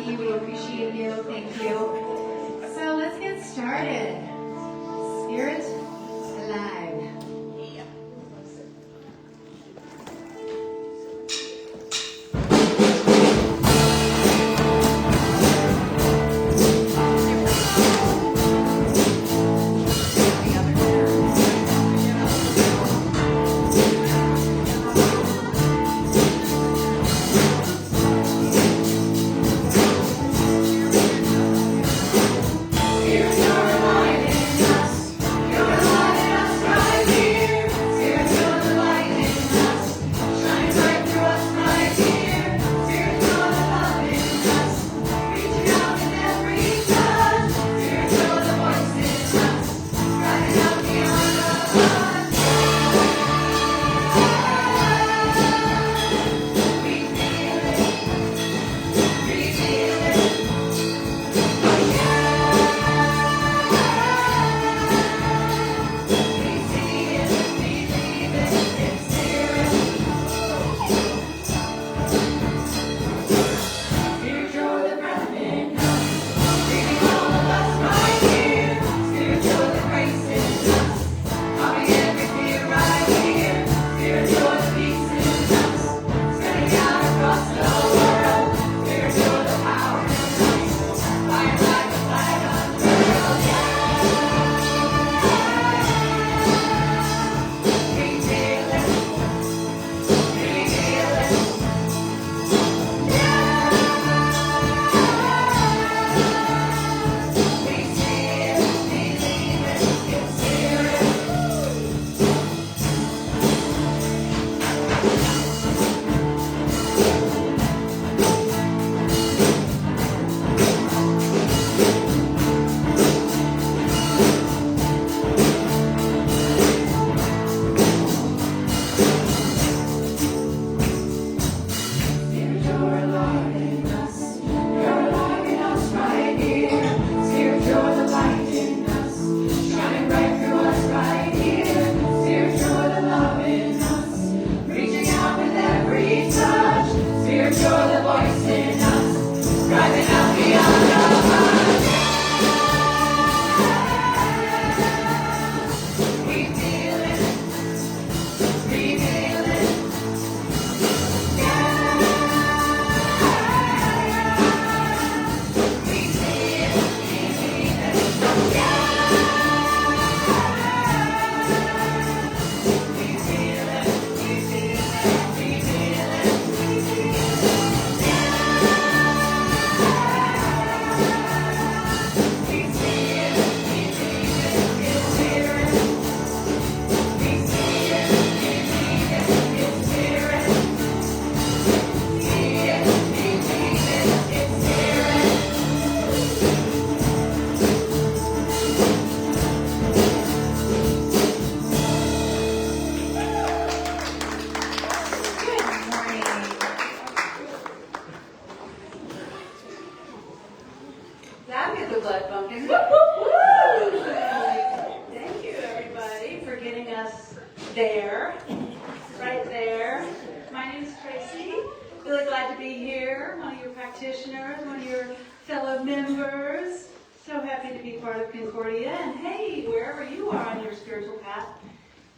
RScP. We appreciate you. Thank you. So let's get started. Spirit alive.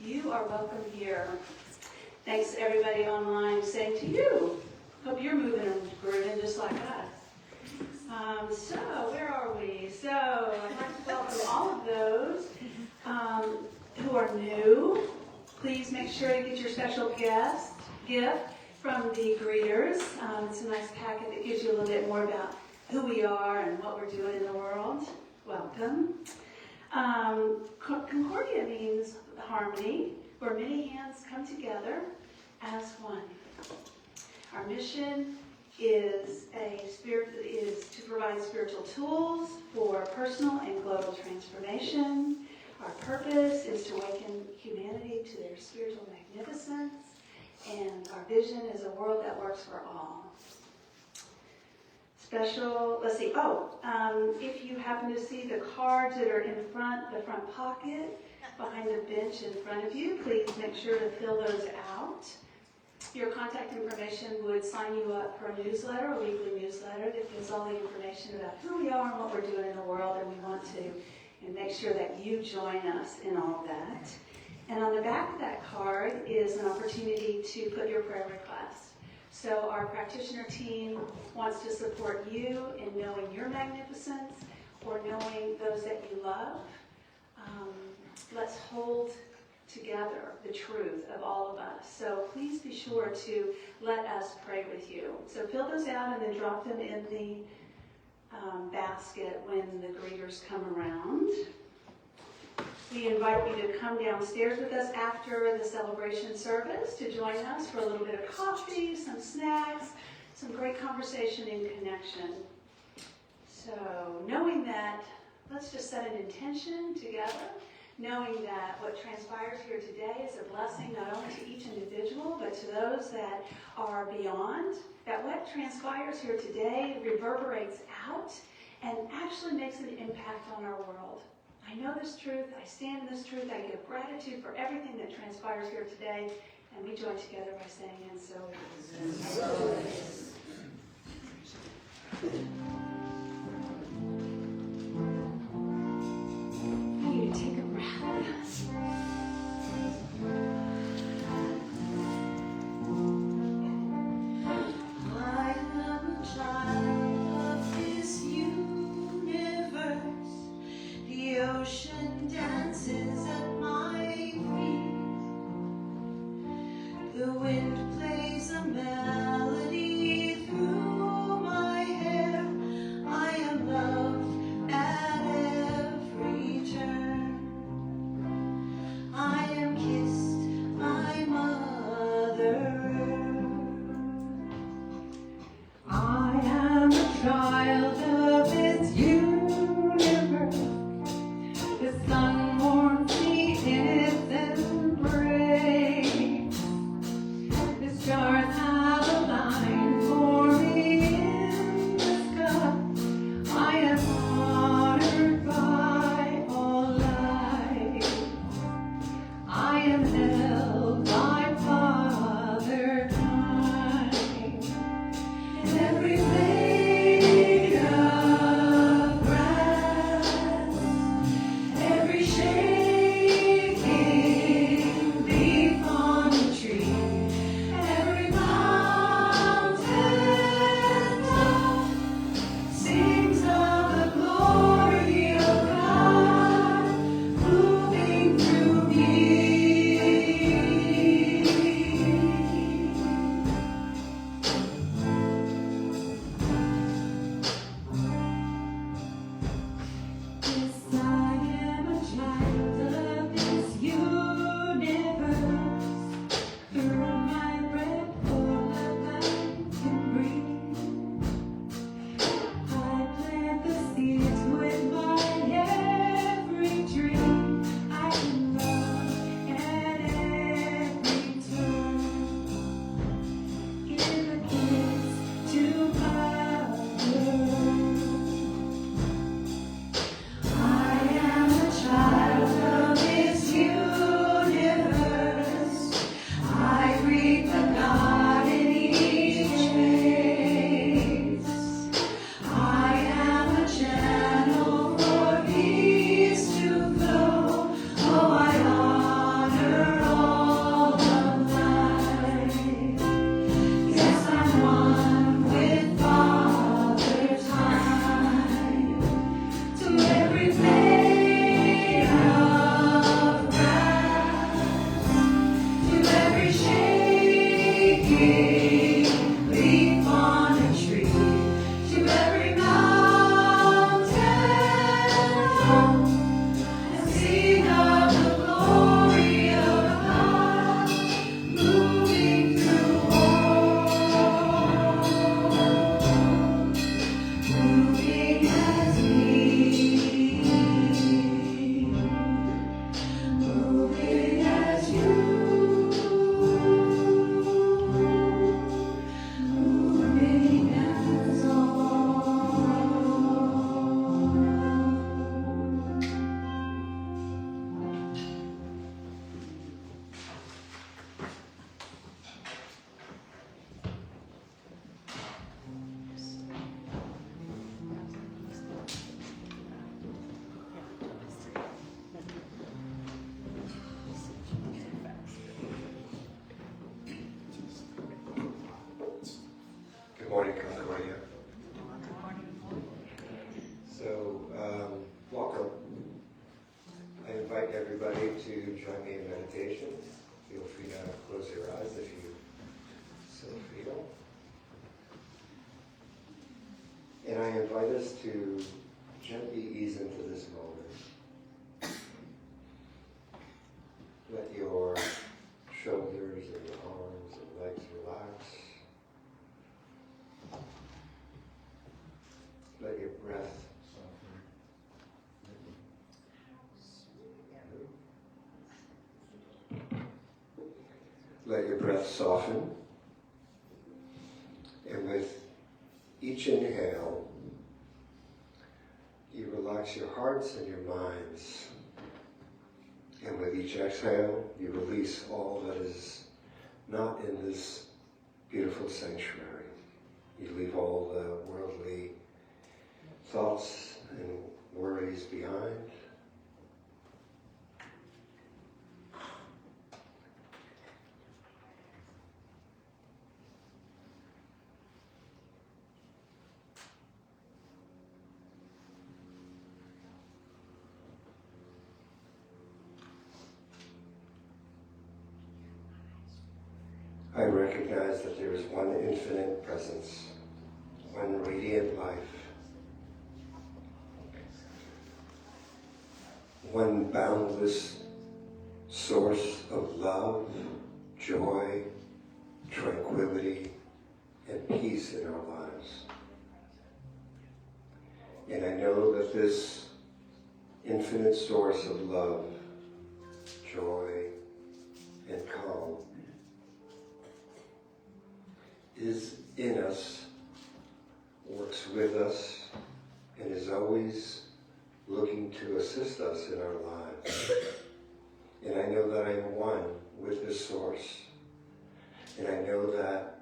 You are welcome here. Thanks to everybody online, same to you. Hope you're moving and grooving just like us. So, where are we? So, I'd like to welcome all of those who are new. Please make sure to get your special gift from the greeters. It's a nice packet that gives you a little bit more about who we are and what we're doing in the world. Welcome. Concordia means harmony, where many hands come together as one. Our mission is to provide spiritual tools for personal and global transformation. Our purpose is to awaken humanity to their spiritual magnificence, and our vision is a world that works for all. If you happen to see the cards that are in the front pocket, behind the bench in front of you, please make sure to fill those out. your contact information would sign you up for a newsletter, a weekly newsletter that gives all the information about who we are and what we're doing in the world, and we want to and make sure that you join us in all of that. And on the back of that card is an opportunity to put your prayer request. So our practitioner team wants to support you in knowing your magnificence or knowing those that you love. Let's hold together the truth of all of us. So please be sure to let us pray with you. So fill those out and then drop them in the basket when the greeters come around. We invite you to come downstairs with us after the celebration service to join us for a little bit of coffee, some snacks, some great conversation and connection. So knowing that, let's just set an intention together, knowing that what transpires here today is a blessing not only to each individual, but to those that are beyond, that what transpires here today reverberates out and actually makes an impact on our world. I know this truth, I stand in this truth, I give gratitude for everything that transpires here today, and we join together by saying, and so it is. I need to take a breath. I am a child of this universe. The ocean dances at my feet. The wind plays a melody through my hair. I am loved at every turn. I am kissed by mother. I am a child of this universe. The sun warms me in its embrace. The stars have aligned for me in the sky. I am honored by all life. I am held by Father Time. And every blade of Good morning, Carla. So, welcome. I invite everybody to join me in meditation. Feel free to close your eyes if you so feel. And I invite us to gently ease into this moment. Let your shoulders and your arms and legs relax. Let your breath soften. And with each inhale, you relax your hearts and your minds. And with each exhale, you release all that is not in this beautiful sanctuary. You leave all the worldly thoughts and worries behind. I recognize that there is one infinite presence, one radiant life, one boundless source of love, joy, tranquility, and peace in our lives. And I know that this infinite source of love, joy, and calm is in us, works with us, and is always looking to assist us in our lives. And I know that I am one with this source. And I know that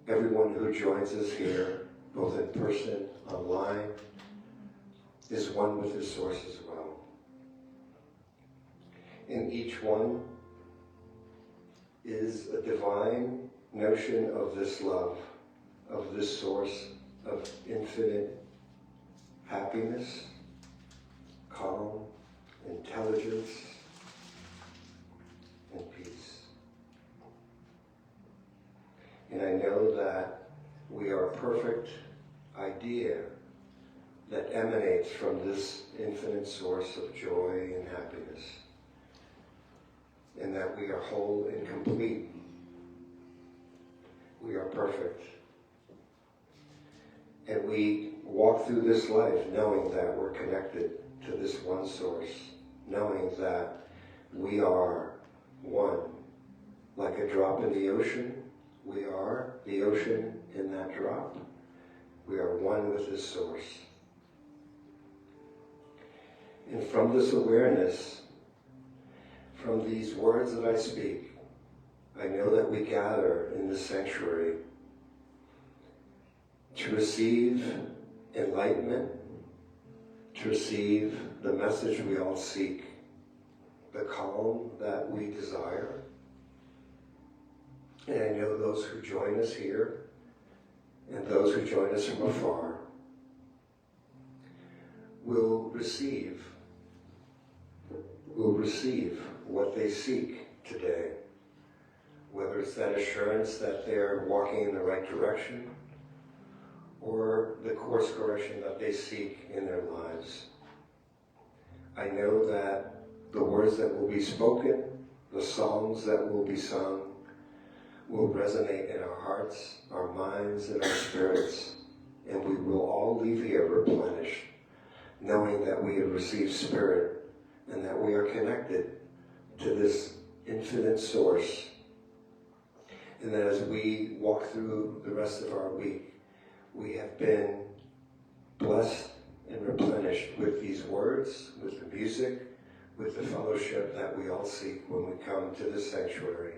everyone who joins us here, both in person, online, is one with this source as well. And each one is a divine notion of this love, of this source of infinite happiness, calm, intelligence, and peace. And I know that we are a perfect idea that emanates from this infinite source of joy and happiness, and that we are whole and complete. We are perfect. And we walk through this life knowing that we're connected to this one source, knowing that we are one. Like a drop in the ocean, we are the ocean in that drop. We are one with this source. And from this awareness, from these words that I speak, I know that we gather in this sanctuary to receive enlightenment, to receive the message we all seek, the calm that we desire. And I know those who join us here and those who join us from afar will receive what they seek today. Whether it's that assurance that they're walking in the right direction or the course correction that they seek in their lives. I know that the words that will be spoken, the songs that will be sung, will resonate in our hearts, our minds, and our spirits, and we will all leave here replenished, knowing that we have received spirit and that we are connected to this infinite source. And that as we walk through the rest of our week, we have been blessed and replenished with these words, with the music, with the fellowship that we all seek when we come to this sanctuary.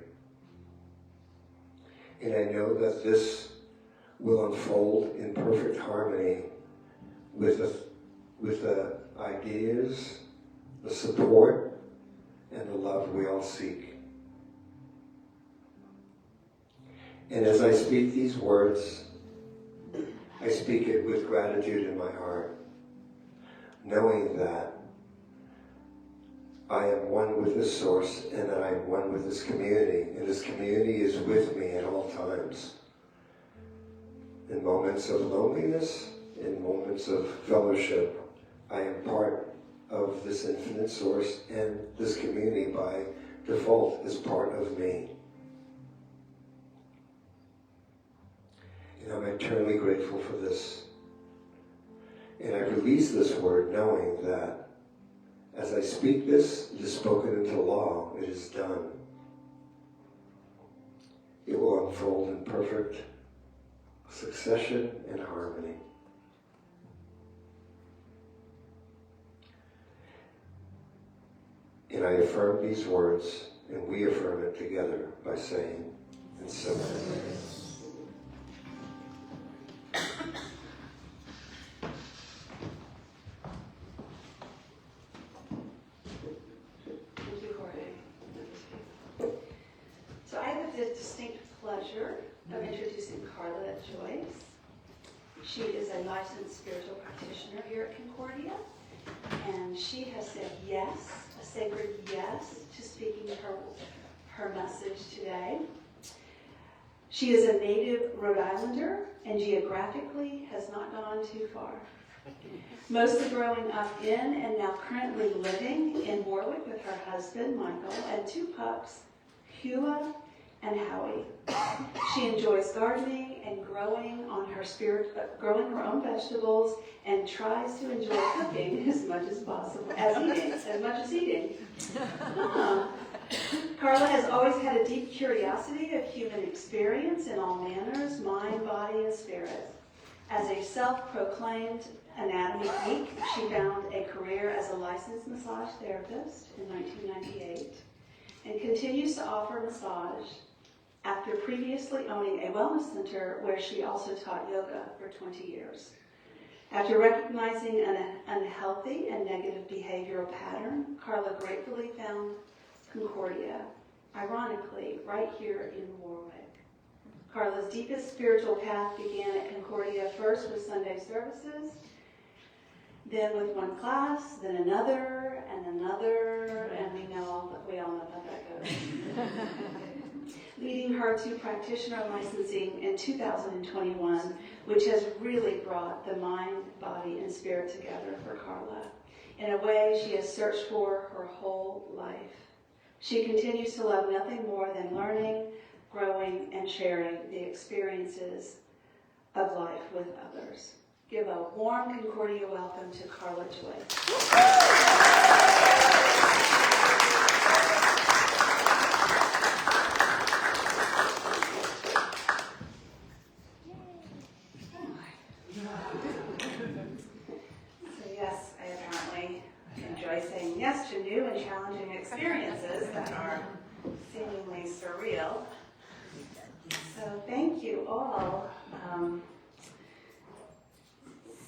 And I know that this will unfold in perfect harmony with the ideas, the support, and the love we all seek. And as I speak these words, I speak it with gratitude in my heart, knowing that I am one with this source and that I am one with this community, and this community is with me at all times. In moments of loneliness, in moments of fellowship, I am part of this infinite source, and this community by default is part of me. And I'm eternally grateful for this. And I release this word knowing that as I speak this, it is spoken into law, it is done. It will unfold in perfect succession and harmony. And I affirm these words, and we affirm it together by saying, and so it is. Thank you, Jorge. So I have the distinct pleasure of introducing Carla Joyce. She is a licensed spiritual practitioner here at Concordia, and she has said yes, a sacred yes, to speaking her message today. She is a native Rhode Islander, and geographically has not gone too far. Mostly growing up in and now currently living in Warwick with her husband, Michael, and two pups, Hua and Howie. She enjoys gardening and growing her own vegetables, and tries to enjoy cooking as much as possible, as much as eating. Carla has always had a deep curiosity of human experience in all manners, mind, body, and spirit. As a self-proclaimed anatomy geek, she found a career as a licensed massage therapist in 1998 and continues to offer massage after previously owning a wellness center where she also taught yoga for 20 years. After recognizing an unhealthy and negative behavioral pattern, Carla gratefully found Concordia, ironically, right here in Warwick. Carla's deepest spiritual path began at Concordia first with Sunday services, then with one class, then another, and we all know how that goes. Leading her to practitioner licensing in 2021, which has really brought the mind, body, and spirit together for Carla in a way she has searched for her whole life. She continues to love nothing more than learning, growing, and sharing the experiences of life with others. Give a warm Concordia welcome to Carla Joyce. Yes to new and challenging experiences that are seemingly surreal. So thank you all.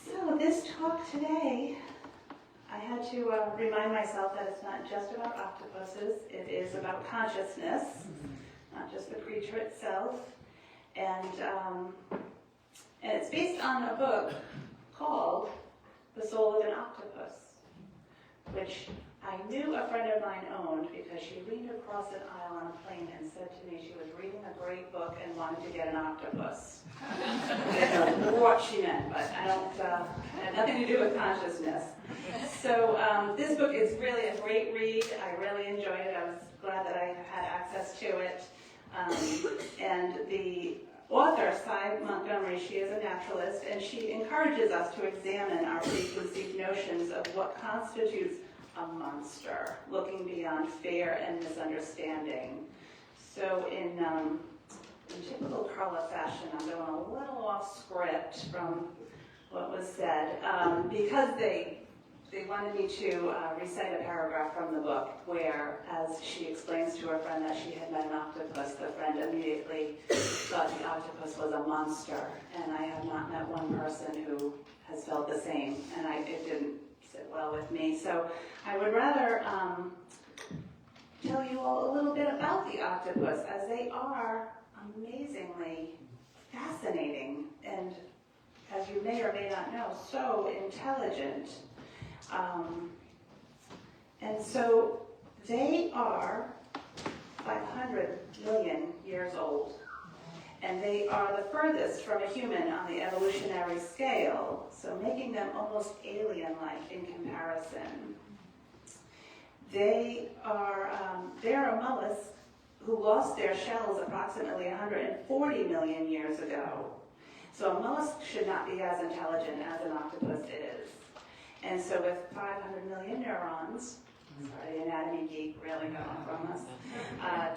So this talk today, I had to remind myself that it's not just about octopuses, it is about consciousness, not just the creature itself. And it's based on a book called The Soul of an Octopus, which I knew a friend of mine owned because she leaned across an aisle on a plane and said to me she was reading a great book and wanted to get an octopus. I didn't know what she meant, but I had nothing to do with consciousness. So this book is really a great read. I really enjoyed it. I was glad that I had access to it. And the author, Cy Montgomery, she is a naturalist, and she encourages us to examine our preconceived notions of what constitutes a monster, looking beyond fear and misunderstanding. So in typical Carla fashion, I'm going a little off script from what was said, because they wanted me to recite a paragraph from the book where, as she explains to her friend that she had met an octopus, the friend immediately thought the octopus was a monster. And I have not met one person who has felt the same, and it didn't sit well with me. So I would rather tell you all a little bit about the octopus, as they are amazingly fascinating and as you may or may not know, so intelligent. And so they are 500 million years old. And they are the furthest from a human on the evolutionary scale, so making them almost alien-like in comparison. They're a mollusk who lost their shells approximately 140 million years ago. So a mollusk should not be as intelligent as an octopus is. And so with 500 million neurons, sorry, the anatomy geek really going from us,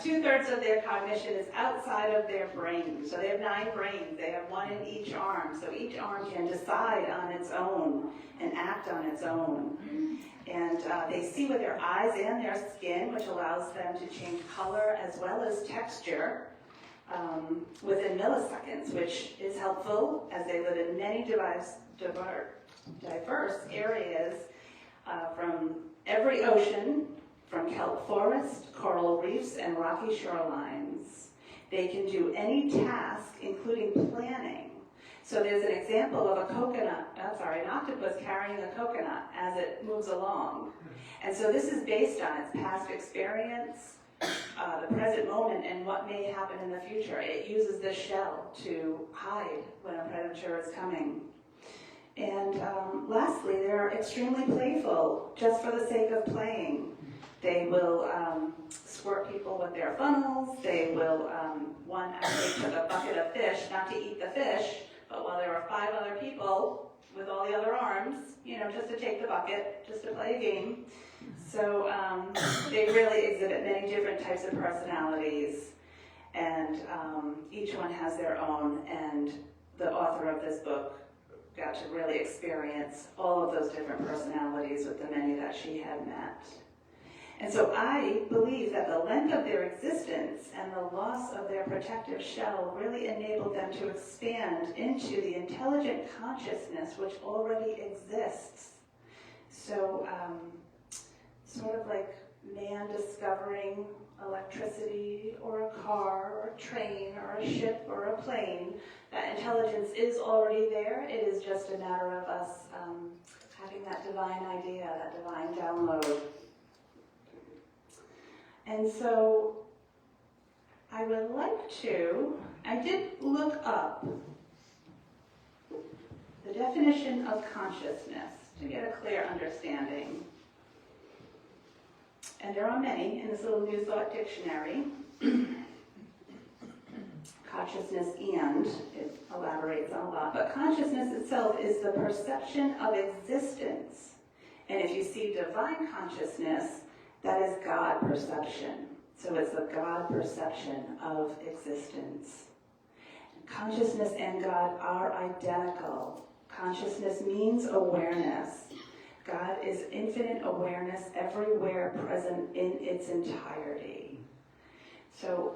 2/3 of their cognition is outside of their brain. So they have 9 brains. They have 1 in each arm. So each arm can decide on its own and act on its own. And they see with their eyes and their skin, which allows them to change color as well as texture within milliseconds, which is helpful as they live in many diverse areas from every ocean, from kelp forest, coral reefs, and rocky shorelines. They can do any task, including planning. So there's an example of an octopus carrying a coconut as it moves along. And so this is based on its past experience, the present moment, and what may happen in the future. It uses the shell to hide when a predator is coming. And lastly, they're extremely playful, just for the sake of playing. They will squirt people with their funnels. They will, one actually took a bucket of fish, not to eat the fish, but while there were 5 other people with all the other arms, just to take the bucket, just to play a game. So they really exhibit many different types of personalities, and each one has their own, and the author of this book got to really experience all of those different personalities with the many that she had met. And so I believe that the length of their existence and the loss of their protective shell really enabled them to expand into the intelligent consciousness which already exists. So sort of like man discovering electricity or a car or a train or a ship or a plane, that intelligence is already there. It is just a matter of us having that divine idea, that divine download. And so I did look up the definition of consciousness to get a clear understanding. And there are many in this little New Thought dictionary. Consciousness, and it elaborates on a lot, but consciousness itself is the perception of existence. And if you see divine consciousness, that is God perception. So it's the God perception of existence. Consciousness and God are identical. Consciousness means awareness. God is infinite awareness everywhere, present in its entirety. So,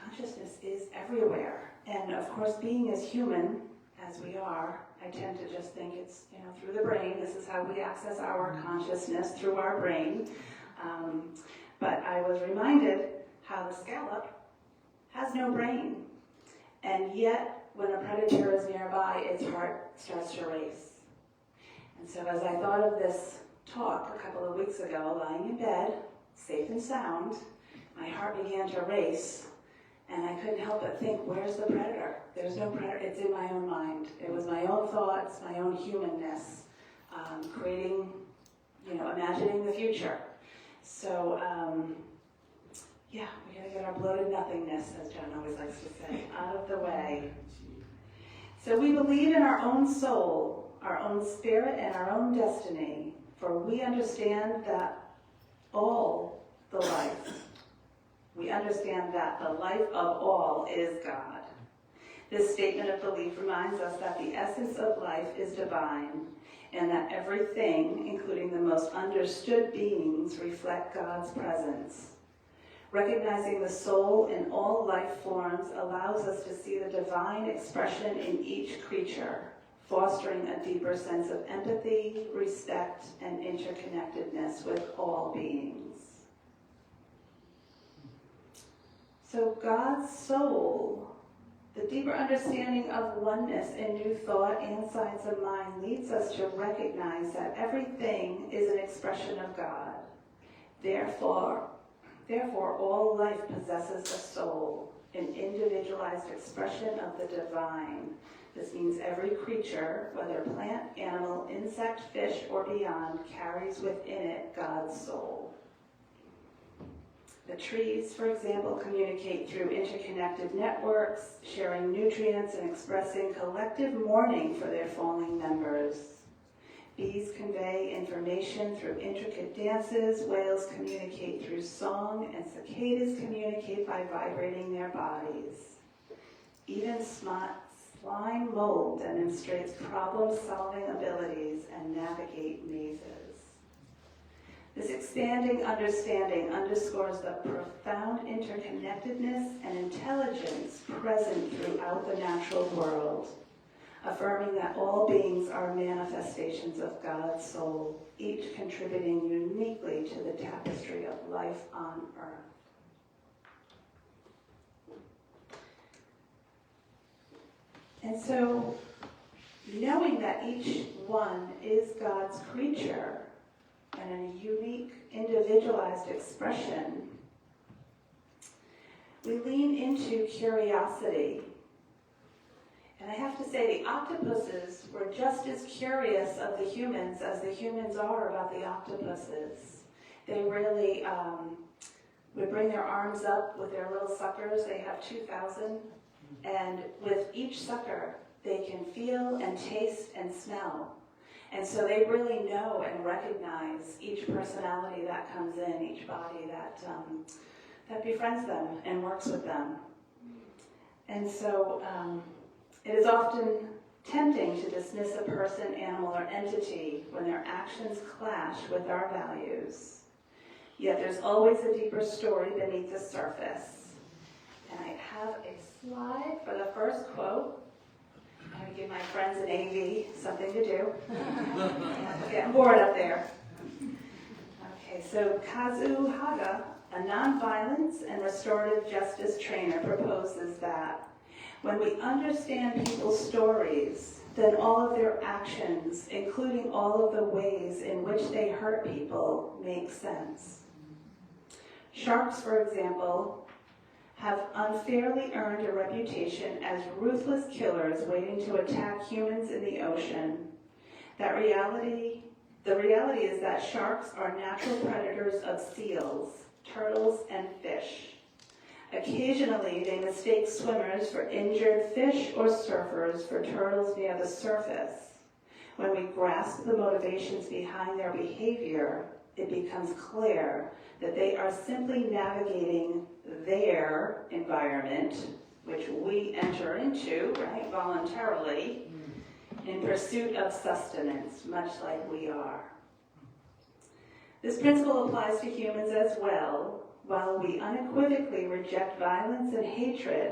consciousness is everywhere. And of course, being as human as we are, I tend to just think it's, through the brain. This is how we access our consciousness, through our brain. But I was reminded how the scallop has no brain. And yet, when a predator is nearby, its heart starts to race. And so as I thought of this talk a couple of weeks ago, lying in bed, safe and sound, my heart began to race. And I couldn't help but think, where's the predator? There's no predator. It's in my own mind. It was my own thoughts, my own humanness, creating, imagining the future. So, we gotta get our bloated nothingness, as John always likes to say, out of the way. So we believe in our own soul, our own spirit, and our own destiny, for we understand that we understand that the life of all is God. This statement of belief reminds us that the essence of life is divine, and that everything, including the most understood beings, reflect God's presence. Recognizing the soul in all life forms allows us to see the divine expression in each creature, fostering a deeper sense of empathy, respect, and interconnectedness with all beings. So God's soul, The deeper understanding of oneness in new thought and science of mind leads us to recognize that everything is an expression of God. Therefore, all life possesses a soul, an individualized expression of the divine. This means every creature, whether plant, animal, insect, fish, or beyond, carries within it God's soul. The trees, for example, communicate through interconnected networks, sharing nutrients and expressing collective mourning for their falling members. Bees convey information through intricate dances, whales communicate through song, and cicadas communicate by vibrating their bodies. Even slime mold demonstrates problem-solving abilities and navigate mazes. This expanding understanding underscores the profound interconnectedness and intelligence present throughout the natural world, affirming that all beings are manifestations of God's soul, each contributing uniquely to the tapestry of life on earth. And so, knowing that each one is God's creature, and a unique, individualized expression, we lean into curiosity. And I have to say, the octopuses were just as curious of the humans as the humans are about the octopuses. They really would bring their arms up with their little suckers. They have 2,000. And with each sucker, they can feel and taste and smell. And so they really know and recognize each personality that comes in, each body that befriends them and works with them. And so it is often tempting to dismiss a person, animal, or entity when their actions clash with our values. Yet there's always a deeper story beneath the surface. And I have a slide for the first quote. I'm going to give my friends in AV something to do. I'm getting bored up there. Okay, so Kazu Haga, a nonviolence and restorative justice trainer, proposes that when we understand people's stories, then all of their actions, including all of the ways in which they hurt people, make sense. Sharks, for example, have unfairly earned a reputation as ruthless killers waiting to attack humans in the ocean. The reality is that sharks are natural predators of seals, turtles, and fish. Occasionally, they mistake swimmers for injured fish or surfers for turtles near the surface. When we grasp the motivations behind their behavior, it becomes clear that they are simply navigating their environment, which we enter into, right, voluntarily, in pursuit of sustenance, much like we are. This principle applies to humans as well. While we unequivocally reject violence and hatred,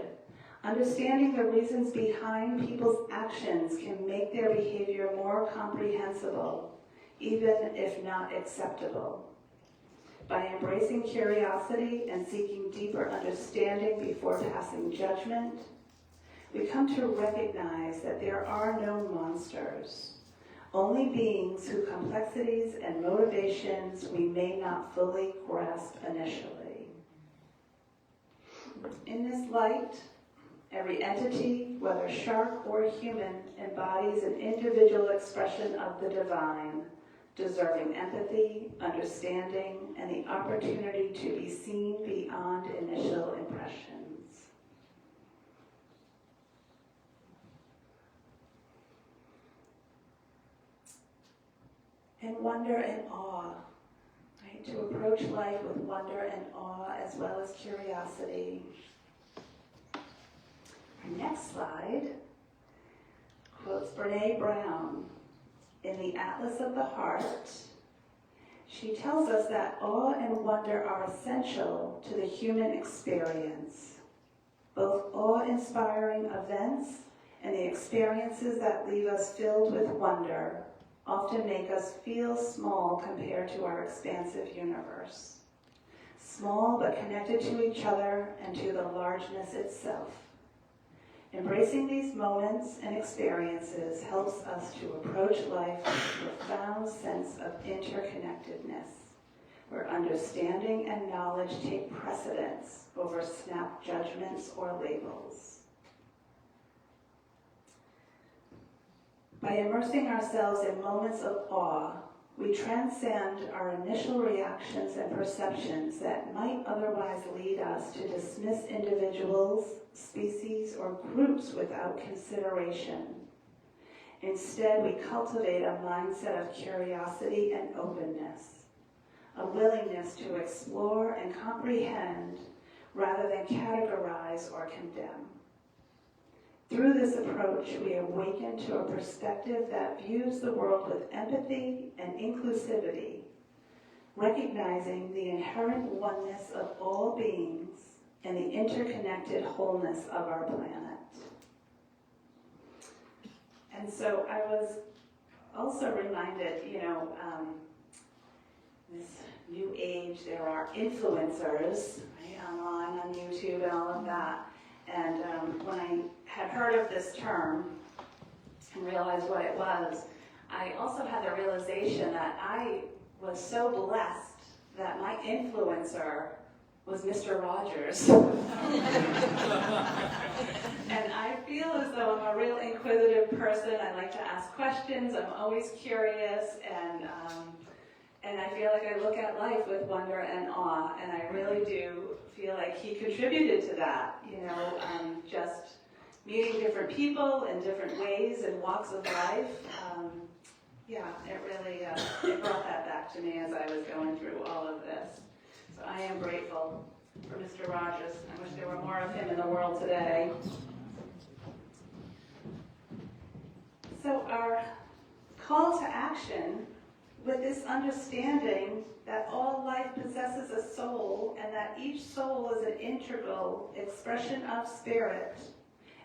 understanding the reasons behind people's actions can make their behavior more comprehensible, even if not acceptable. By embracing curiosity and seeking deeper understanding before passing judgment, we come to recognize that there are no monsters, only beings whose complexities and motivations we may not fully grasp initially. In this light, every entity, whether shark or human, embodies an individual expression of the divine, deserving empathy, understanding, and the opportunity to be seen beyond initial impressions. And wonder and awe, right? To approach life with wonder and awe as well as curiosity. Our next slide quotes Brene Brown. In the Atlas of the Heart, she tells us that awe and wonder are essential to the human experience. Both awe-inspiring events and the experiences that leave us filled with wonder often make us feel small compared to our expansive universe. Small but connected to each other and to the largeness itself. Embracing these moments and experiences helps us to approach life with a profound sense of interconnectedness, where understanding and knowledge take precedence over snap judgments or labels. By immersing ourselves in moments of awe, we transcend our initial reactions and perceptions that might otherwise lead us to dismiss individuals, species, or groups without consideration. Instead, we cultivate a mindset of curiosity and openness, a willingness to explore and comprehend rather than categorize or condemn. Through this approach, we awaken to a perspective that views the world with empathy and inclusivity, recognizing the inherent oneness of all beings and the interconnected wholeness of our planet. And so I was also reminded, this new age, there are influencers, right, online, on YouTube and all of that. And when I had heard of this term and realized what it was, I also had the realization that I was so blessed that my influencer was Mr. Rogers. And I feel as though I'm a real inquisitive person. I like to ask questions. I'm always curious, and I feel like I look at life with wonder and awe, and I really do feel like he contributed to that, just meeting different people in different ways and walks of life. It really it brought that back to me as I was going through all of this. So I am grateful for Mr. Rogers. I wish there were more of him in the world today. So our call to action, with this understanding that all life possesses a soul and that each soul is an integral expression of spirit,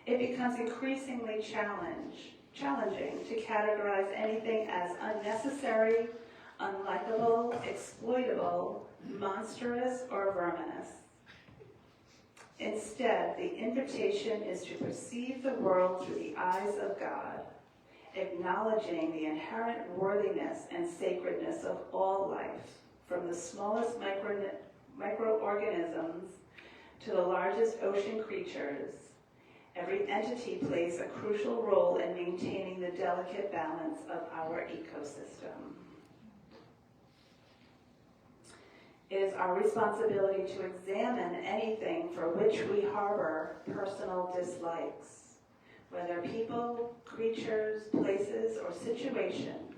it becomes increasingly challenging to categorize anything as unnecessary, unlikable, exploitable, monstrous, or verminous. Instead, the invitation is to perceive the world through the eyes of God, acknowledging the inherent worthiness and sacredness of all life, from the smallest microorganisms to the largest ocean creatures. Every entity plays a crucial role in maintaining the delicate balance of our ecosystem. It is our responsibility to examine anything for which we harbor personal dislikes, whether people, creatures, places, or situations,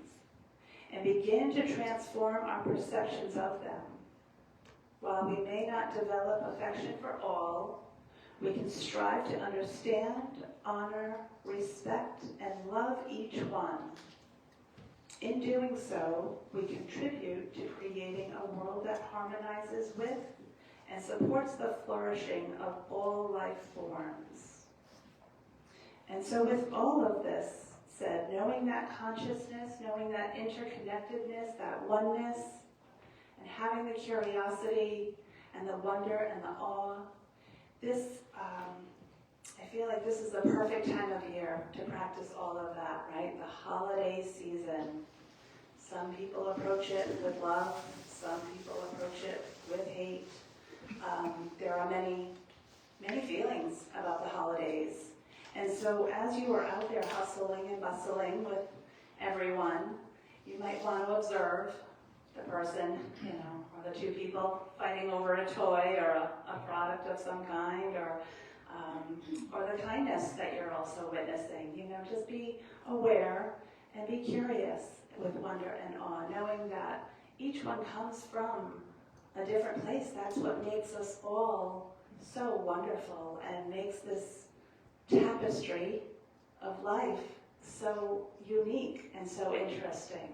and begin to transform our perceptions of them. While we may not develop affection for all, we can strive to understand, honor, respect, and love each one. In doing so, we contribute to creating a world that harmonizes with and supports the flourishing of all life forms. And so with all of this said, knowing that consciousness, knowing that interconnectedness, that oneness, and having the curiosity and the wonder and the awe, I feel like this is the perfect time of year to practice all of that, right? The holiday season. Some people approach it with love, some people approach it with hate. There are many, many feelings about the holidays. And so as you are out there hustling and bustling with everyone, you might want to observe the person, or the two people fighting over a toy or a product of some kind, or the kindness that you're also witnessing. Just be aware and be curious with wonder and awe, knowing that each one comes from a different place. That's what makes us all so wonderful and makes this tapestry of life so unique and so interesting.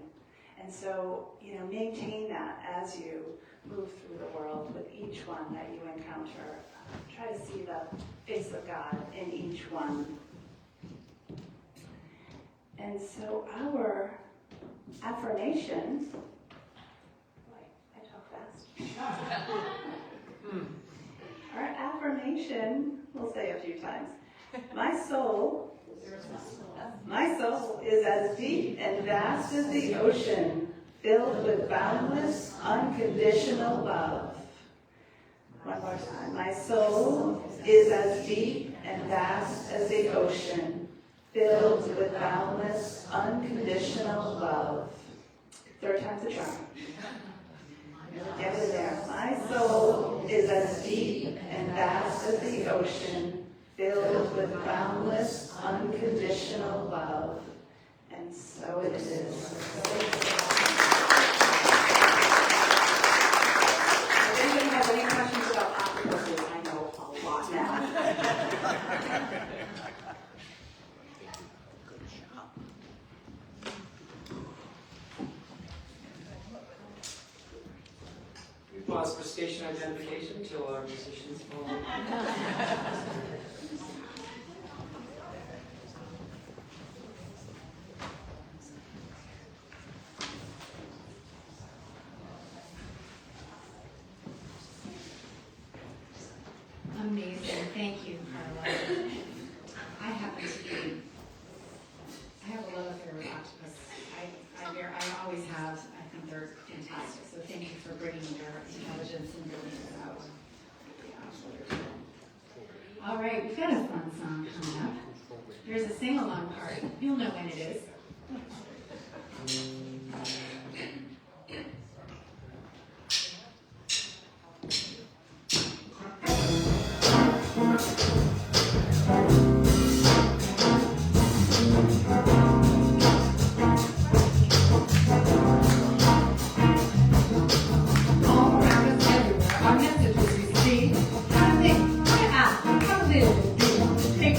And so, maintain that as you move through the world with each one that you encounter. Try to see the face of God in each one. And so our affirmation, boy, I talk fast. Our affirmation, we'll say a few times. My soul is as deep and vast as the ocean, filled with boundless, unconditional love. One more time. My soul is as deep and vast as the ocean, filled with boundless, unconditional love. Third time's a charm. Get it there. My soul is as deep and vast as the ocean, filled with boundless, unconditional love. And so it is. If anybody has any questions about octopuses, I know a lot now. We pause for station identification until our musicians fall. Amazing. Thank you, Carla. I happen to be, I have a love affair with octopus. I always have. I think they're fantastic. So thank you for bringing their intelligence and bringing it out. All right, we've got a fun song coming up. There's a sing-along part. You'll know when it is. Take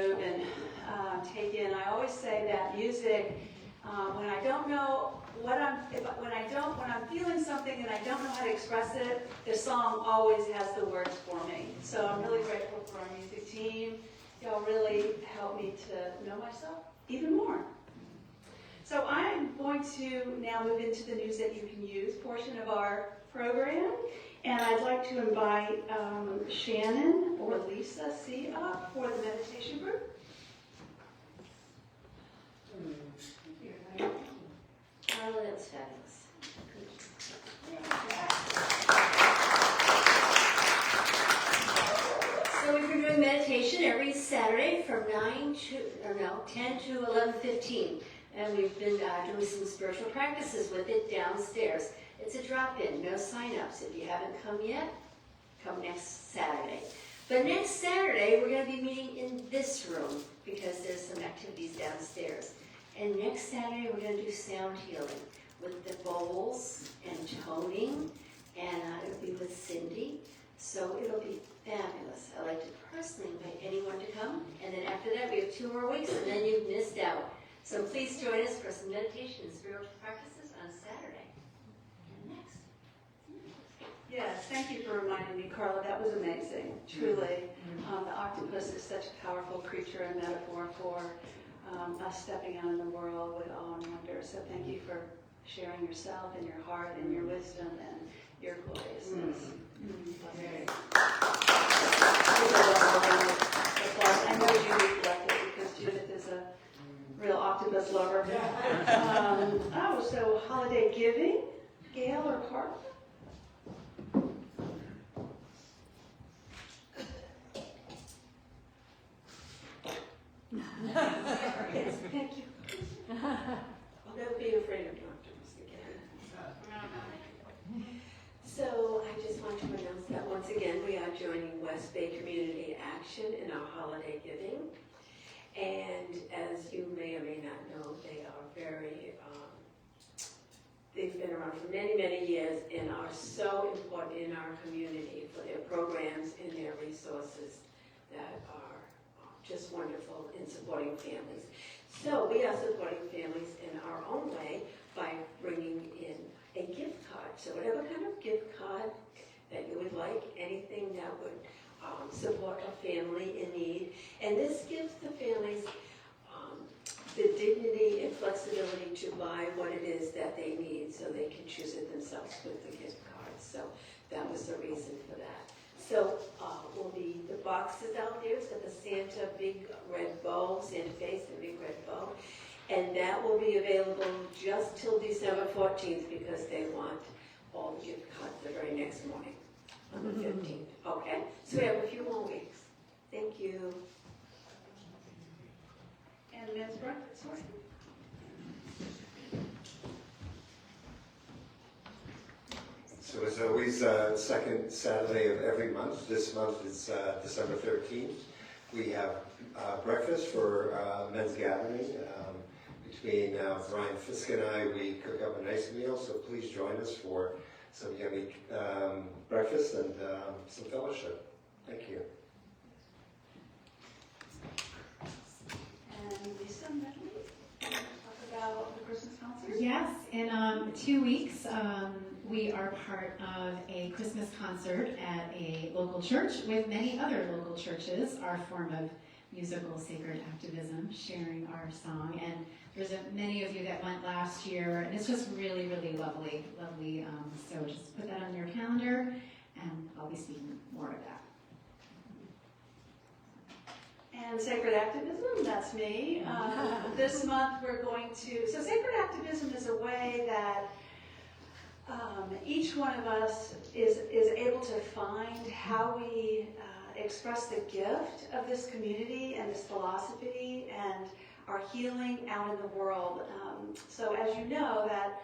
move and take in. I always say that music, when I don't know what when I'm feeling something and I don't know how to express it, the song always has the words for me. So I'm really grateful for our music team. Y'all really helped me to know myself even more. So I'm going to now move into the News That You Can Use portion of our program. And I'd like to invite Shannon or Lisa C. up for the meditation group. Carla, that's fabulous. So we've been doing meditation every Saturday from 10 to 11:15. And we've been doing some spiritual practices with it downstairs. It's a drop-in, no sign-ups. If you haven't come yet, come next Saturday. But next Saturday, we're going to be meeting in this room because there's some activities downstairs. And next Saturday, we're going to do sound healing with the bowls and toning, and it'll be with Cindy. So it'll be fabulous. I'd like to personally invite anyone to come. And then after that, we have 2 more weeks, and then you've missed out. So please join us for some meditation and spiritual practices on Saturday. And next. Yes, thank you for reminding me, Carla. That was amazing, truly. The octopus is such a powerful creature and metaphor for us stepping out in the world with awe and wonder. So thank you for sharing yourself and your heart and your wisdom and your gloriousness. I know Judith left it because Judith is a real octopus lover. So holiday giving, Gail or Carla? Yes, thank you. I'll never be afraid of doctors again. So I just want to announce that once again we are joining West Bay Community Action in our holiday giving. And as you may or may not know, they are very, they've been around for many, many years and are so important in our community for their programs and their resources that are just wonderful in supporting families. So we are supporting families in our own way by bringing in a gift card. So whatever kind of gift card that you would like, anything that would support a family in need. And this gives the families the dignity and flexibility to buy what it is that they need so they can choose it themselves with the gift card. So that was the reason for that. So will be the boxes out there. It's got the Santa big red bow, Santa face and big red bow. And that will be available just till December 14th because they want all the gift cards the very next morning on the 15th. Okay? So we have a few more weeks. Thank you. And men's breakfast, sorry. So as always, second Saturday of every month. This month is December 13th. We have breakfast for men's gathering. Between Brian Fisk and I, we cook up a nice meal, so please join us for some yummy breakfast and some fellowship. Thank you. And Lisa, Natalie, talk about the Christmas concert? Yes, in 2 weeks, we are part of a Christmas concert at a local church with many other local churches, our form of musical sacred activism, sharing our song. And there's many of you that went last year, and it's just really, really lovely. So just put that on your calendar, and I'll be speaking more of that. And sacred activism, that's me. This month we're going to, so sacred activism is a way that each one of us is able to find how we express the gift of this community and this philosophy and our healing out in the world. So as you know, that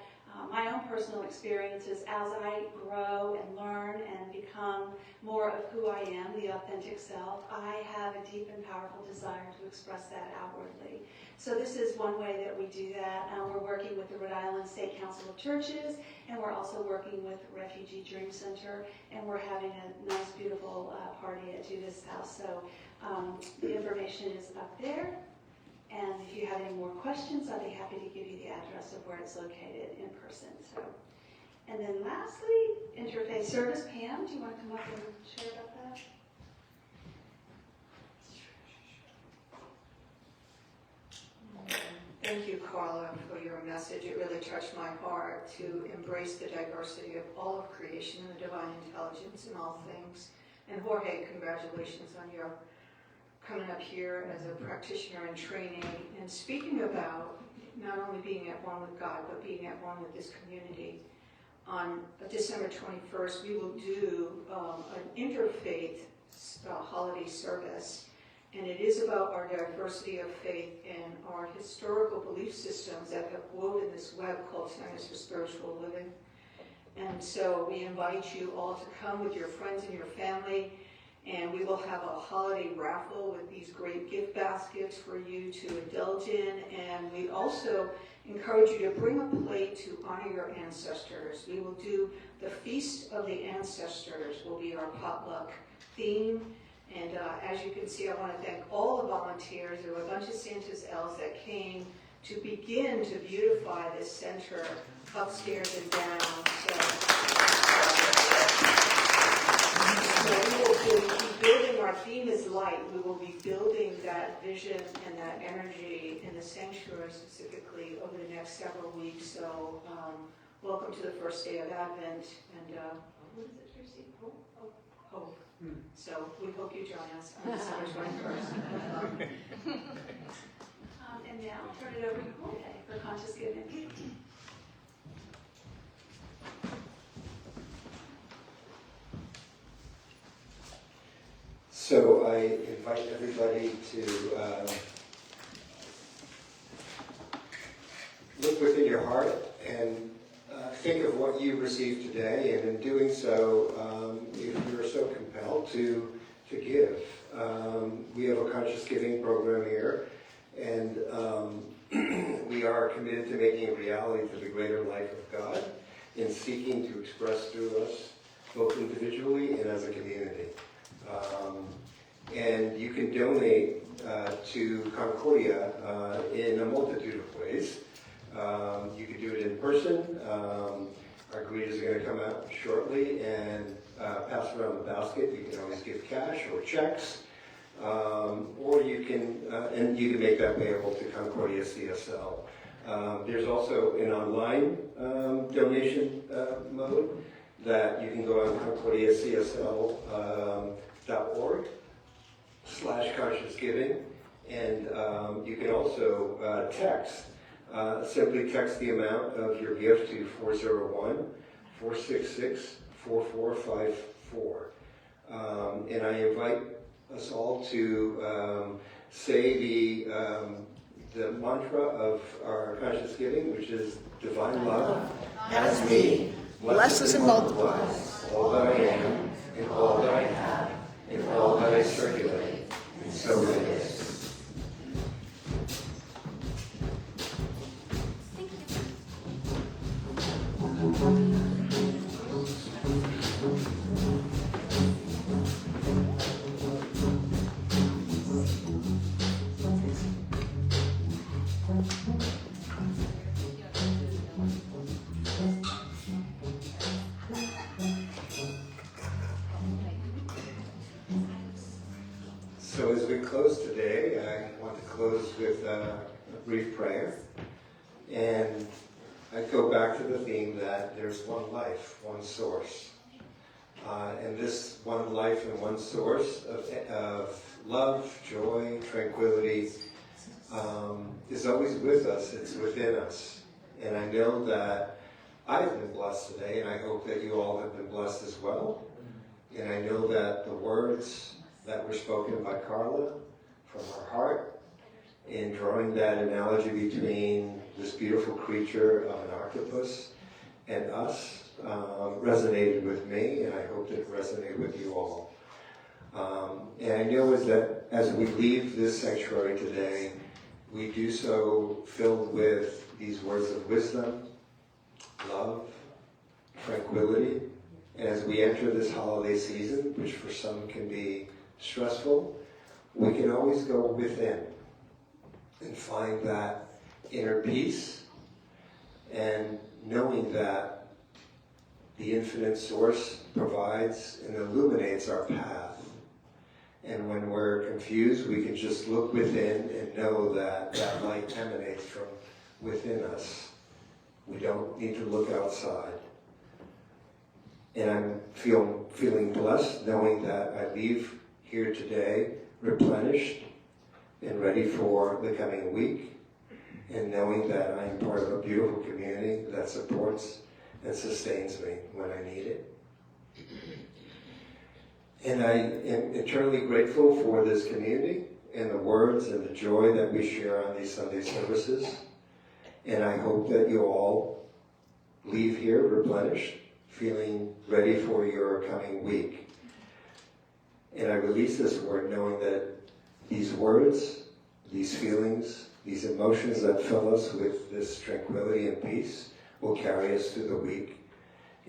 my own personal experiences as I grow and learn and become more of who I am, the authentic self. I have a deep and powerful desire to express that outwardly. So this is one way that we do that. We're working with the Rhode Island State Council of Churches, and we're also working with Refugee Dream Center, and we're having a nice, beautiful party at Judith's house. So the information is up there. And if you have any more questions, I'd be happy to give you the address of where it's located in person. So, and then lastly, interfaith service. Pam, do you want to come up and share about that? Thank you, Carla, for your message. It really touched my heart to embrace the diversity of all of creation and the divine intelligence in all things. And Jorge, congratulations on your coming up here as a practitioner in training and speaking about not only being at one with God, but being at one with this community. On December 21st, we will do an interfaith holiday service, and it is about our diversity of faith and our historical belief systems that have woven this web called Centers for Spiritual Living. And so we invite you all to come with your friends and your family. And we will have a holiday raffle with these great gift baskets for you to indulge in. And we also encourage you to bring a plate to honor your ancestors. We will do the Feast of the Ancestors will be our potluck theme. And as you can see, I want to thank all the volunteers. There were a bunch of Santa's elves that came to begin to beautify this center upstairs and down. So we will be building, our theme is light. We will be building that vision and that energy in the sanctuary specifically over the next several weeks. So welcome to the first day of Advent. And what is it, Tracy? Hope. So we hope you join us on December 21st. And now I'll turn it over to Jorge for conscious giving. So I invite everybody to look within your heart and think of what you received today, and in doing so, if you're so compelled to give. We have a conscious giving program here, and we are committed to making a reality for the greater life of God in seeking to express through us, both individually and as a community. And you can donate to Concordia in a multitude of ways. You can do it in person. Our greeters are going to come out shortly and pass around the basket. You can always give cash or checks, or you can make that payable to Concordia CSL. There's also an online donation mode that you can go on concordiacsl.org/consciousgiving, and you can also text. Simply text the amount of your gift to 401-466-4454. And I invite us all to say the mantra of our conscious giving, which is divine love has me, blesses and multiplies all that I am, and all that I have, and all that I circulate, and so it is. So as we close today, I want to close with a brief prayer. And I go back to the theme that there's one life, one source. And this one life and one source of love, joy, tranquility is always with us. It's within us. And I know that I have been blessed today, and I hope that you all have been blessed as well. And I know that the words that were spoken by Carla from her heart in drawing that analogy between this beautiful creature of an octopus and us resonated with me, and I hope it resonated with you all. And I know is that as we leave this sanctuary today, we do so filled with these words of wisdom, love, tranquility. And as we enter this holiday season, which for some can be stressful, we can always go within and find that inner peace, and knowing that the infinite source provides and illuminates our path. And when we're confused, we can just look within and know that that light emanates from within us. We don't need to look outside. And I'm feeling blessed knowing that I leave here today replenished and ready for the coming week, and knowing that I'm part of a beautiful community that supports and sustains me when I need it. And I am eternally grateful for this community and the words and the joy that we share on these Sunday services. And I hope that you all leave here replenished, feeling ready for your coming week. And I release this word knowing that these words, these feelings, these emotions that fill us with this tranquility and peace will carry us through the week.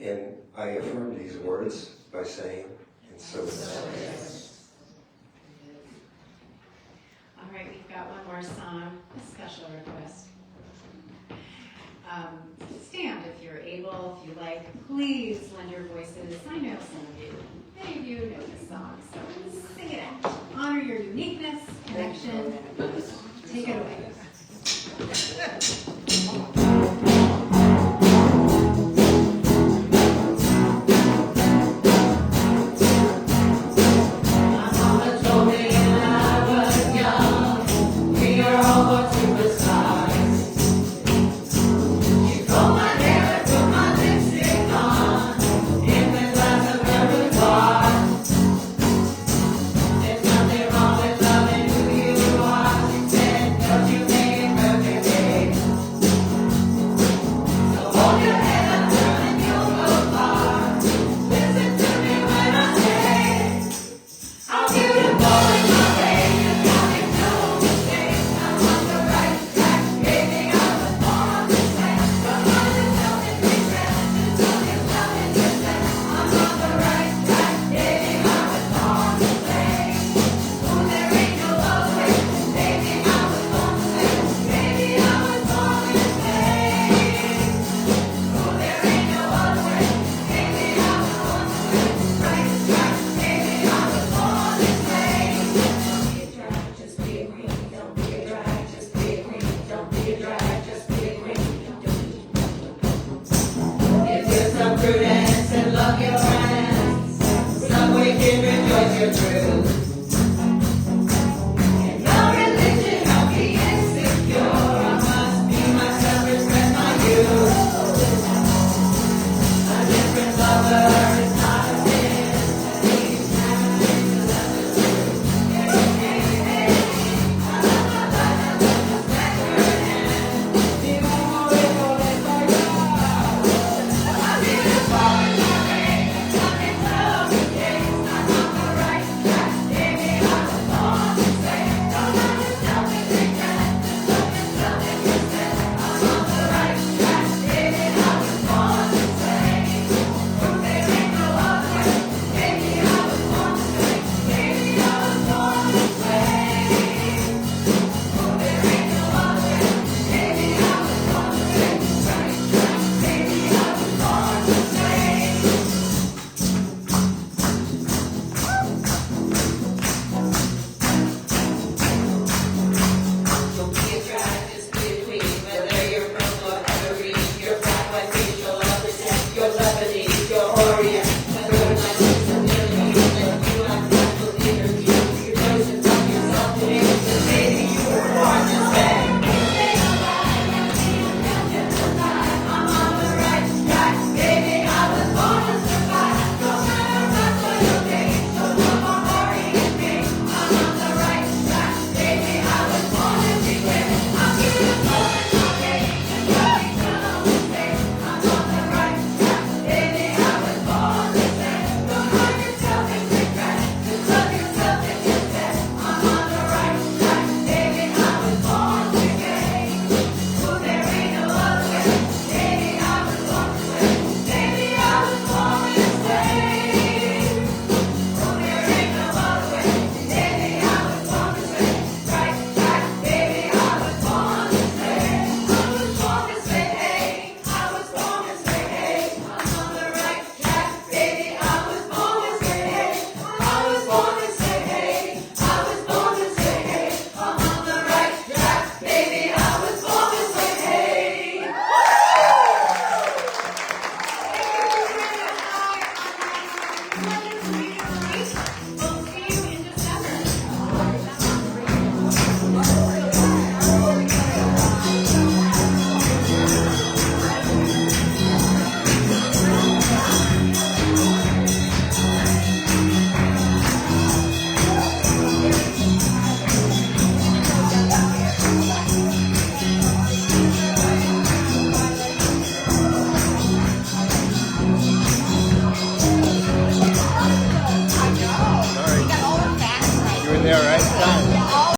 And I affirm these words by saying, and so it is. All right, we've got one more song, a special request. Stand if you're able, if you like. Please lend your voices. I know some of you, many of you know this song, so sing it out. Honor your uniqueness, connection. Take it away. Prudence and love your friends. Some we can rejoice your truth.